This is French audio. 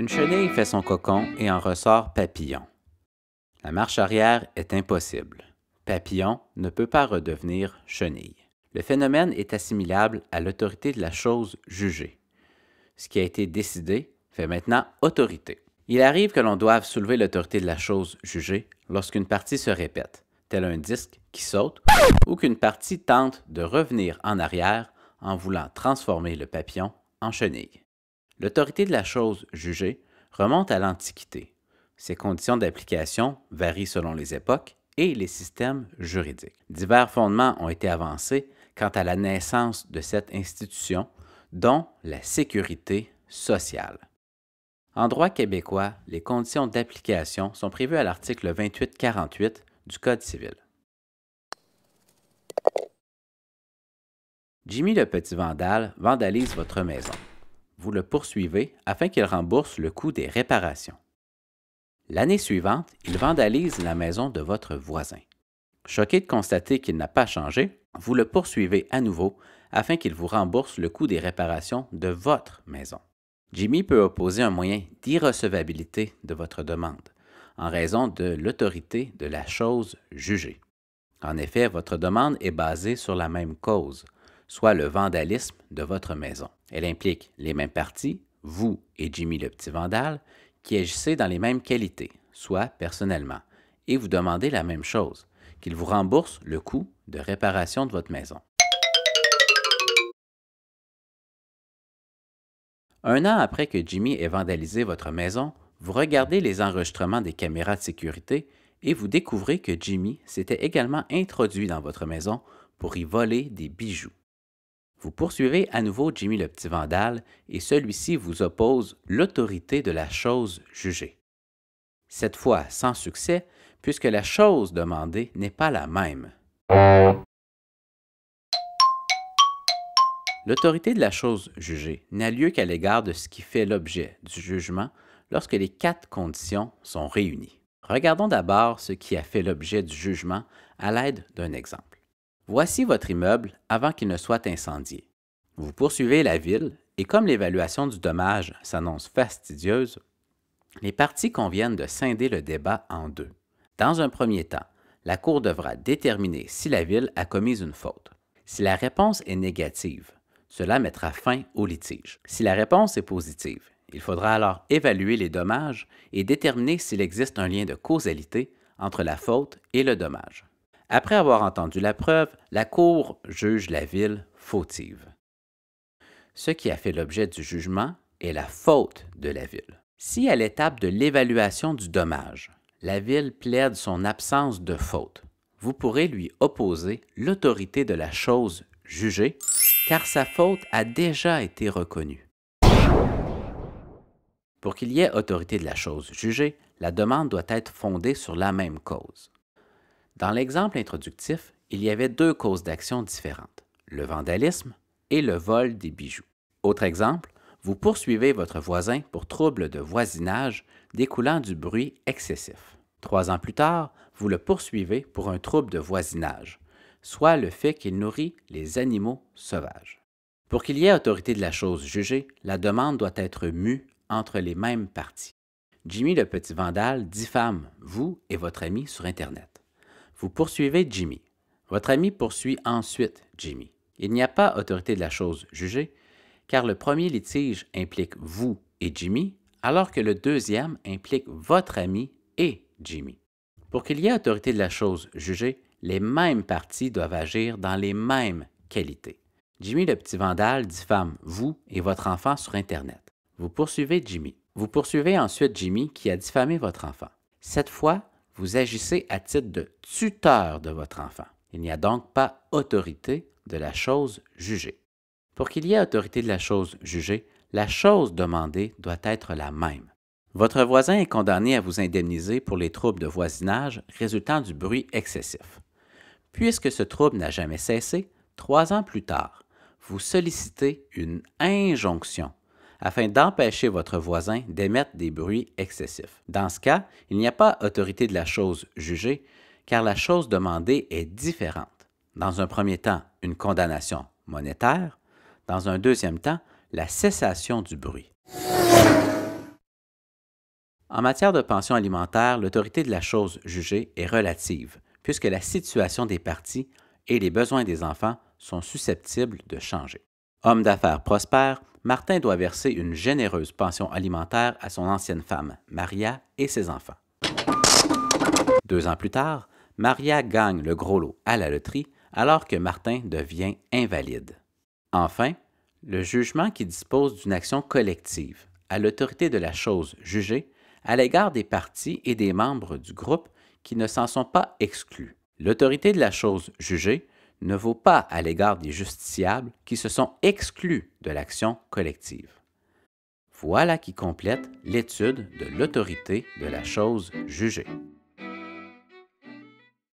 Une chenille fait son cocon et en ressort papillon. La marche arrière est impossible. Papillon ne peut pas redevenir chenille. Le phénomène est assimilable à l'autorité de la chose jugée. Ce qui a été décidé fait maintenant autorité. Il arrive que l'on doive soulever l'autorité de la chose jugée lorsqu'une partie se répète, tel un disque qui saute, ou qu'une partie tente de revenir en arrière en voulant transformer le papillon en chenille. L'autorité de la chose jugée remonte à l'Antiquité. Ses conditions d'application varient selon les époques et les systèmes juridiques. Divers fondements ont été avancés quant à la naissance de cette institution, dont la sécurité sociale. En droit québécois, les conditions d'application sont prévues à l'article 2848 du Code civil. Jimmy le petit vandale vandalise votre maison. Vous le poursuivez afin qu'il rembourse le coût des réparations. L'année suivante, il vandalise la maison de votre voisin. Choqué de constater qu'il n'a pas changé, vous le poursuivez à nouveau afin qu'il vous rembourse le coût des réparations de votre maison. Jimmy peut opposer un moyen d'irrecevabilité de votre demande en raison de l'autorité de la chose jugée. En effet, votre demande est basée sur la même cause, soit le vandalisme de votre maison. Elle implique les mêmes parties, vous et Jimmy le petit vandale, qui agissez dans les mêmes qualités, soit personnellement, et vous demandez la même chose, qu'il vous rembourse le coût de réparation de votre maison. Un an après que Jimmy ait vandalisé votre maison, vous regardez les enregistrements des caméras de sécurité et vous découvrez que Jimmy s'était également introduit dans votre maison pour y voler des bijoux. Vous poursuivez à nouveau Jimmy le petit vandale et celui-ci vous oppose l'autorité de la chose jugée. Cette fois sans succès, puisque la chose demandée n'est pas la même. L'autorité de la chose jugée n'a lieu qu'à l'égard de ce qui fait l'objet du jugement lorsque les 4 conditions sont réunies. Regardons d'abord ce qui a fait l'objet du jugement à l'aide d'un exemple. Voici votre immeuble avant qu'il ne soit incendié. Vous poursuivez la ville et comme l'évaluation du dommage s'annonce fastidieuse, les parties conviennent de scinder le débat en 2. Dans un premier temps, la Cour devra déterminer si la ville a commis une faute. Si la réponse est négative, cela mettra fin au litige. Si la réponse est positive, il faudra alors évaluer les dommages et déterminer s'il existe un lien de causalité entre la faute et le dommage. Après avoir entendu la preuve, la Cour juge la ville fautive. Ce qui a fait l'objet du jugement est la faute de la ville. Si à l'étape de l'évaluation du dommage, la ville plaide son absence de faute, vous pourrez lui opposer l'autorité de la chose jugée car sa faute a déjà été reconnue. Pour qu'il y ait autorité de la chose jugée, la demande doit être fondée sur la même cause. Dans l'exemple introductif, il y avait 2 causes d'action différentes, le vandalisme et le vol des bijoux. Autre exemple, vous poursuivez votre voisin pour trouble de voisinage découlant du bruit excessif. 3 ans plus tard, vous le poursuivez pour un trouble de voisinage, soit le fait qu'il nourrit les animaux sauvages. Pour qu'il y ait autorité de la chose jugée, la demande doit être mue entre les mêmes parties. Jimmy le petit vandale diffame vous et votre ami sur Internet. Vous poursuivez Jimmy. Votre ami poursuit ensuite Jimmy. Il n'y a pas autorité de la chose jugée, car le premier litige implique vous et Jimmy, alors que le deuxième implique votre ami et Jimmy. Pour qu'il y ait autorité de la chose jugée, les mêmes parties doivent agir dans les mêmes qualités. Jimmy le petit vandale diffame vous et votre enfant sur Internet. Vous poursuivez Jimmy. Vous poursuivez ensuite Jimmy qui a diffamé votre enfant. Cette fois, vous agissez à titre de tuteur de votre enfant. Il n'y a donc pas autorité de la chose jugée. Pour qu'il y ait autorité de la chose jugée, la chose demandée doit être la même. Votre voisin est condamné à vous indemniser pour les troubles de voisinage résultant du bruit excessif. Puisque ce trouble n'a jamais cessé, 3 ans plus tard, vous sollicitez une injonction afin d'empêcher votre voisin d'émettre des bruits excessifs. Dans ce cas, il n'y a pas autorité de la chose jugée, car la chose demandée est différente. Dans un premier temps, une condamnation monétaire, dans un deuxième temps, la cessation du bruit. En matière de pension alimentaire, l'autorité de la chose jugée est relative, puisque la situation des parties et les besoins des enfants sont susceptibles de changer. Homme d'affaires prospère, Martin doit verser une généreuse pension alimentaire à son ancienne femme, Maria, et ses enfants. 2 ans plus tard, Maria gagne le gros lot à la loterie alors que Martin devient invalide. Enfin, le jugement qui dispose d'une action collective a l'autorité de la chose jugée à l'égard des parties et des membres du groupe qui ne s'en sont pas exclus. L'autorité de la chose jugée ne vaut pas à l'égard des justiciables qui se sont exclus de l'action collective. Voilà qui complète l'étude de l'autorité de la chose jugée.